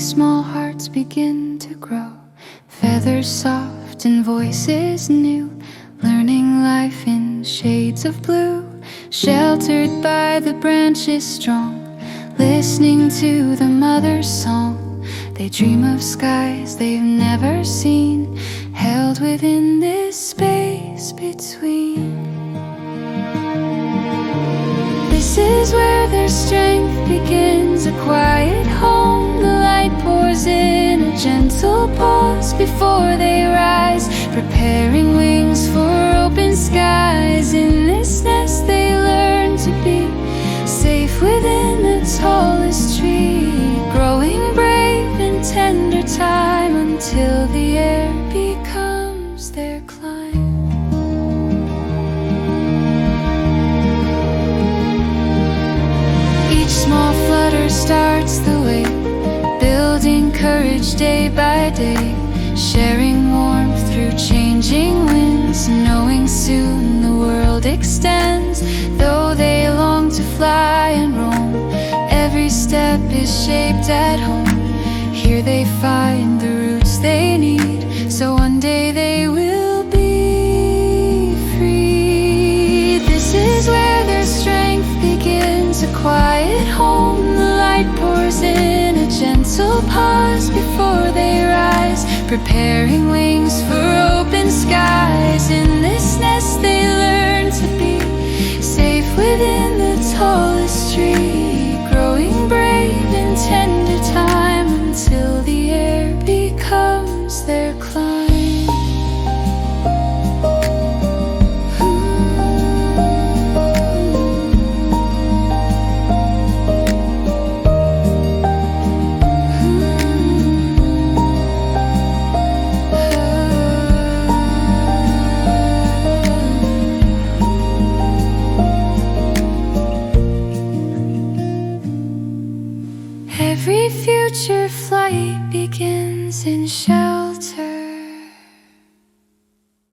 small hearts begin to grow, feathers soft and voices new, learning life in shades of blue, sheltered by the branches strong, listening to the mother's song. They dream of skies they've never seen, held within this space between. This is where their strength begins, a quiet home. The light pours in, a gentle pause before they rise, preparing wings for open skies. In this nest they learn to be safe within the tallest tree, growing brave in tender time until the air becomes their climb. Each small flutter starts the way, building courage day by day, sharing warmth through changing winds, knowing soon the world extends. Though they long to fly and roam, every step is shaped at home. Here they find the roots they need, so one day they will be free. This is where their strength begins, a quiet home. The light pours in, a gentle pause before they rise, preparing wings for open skies. In this nest they learn to be safe within the tallest tree, growing brave in tender time until the air becomes their climb. Every future flight begins in shells.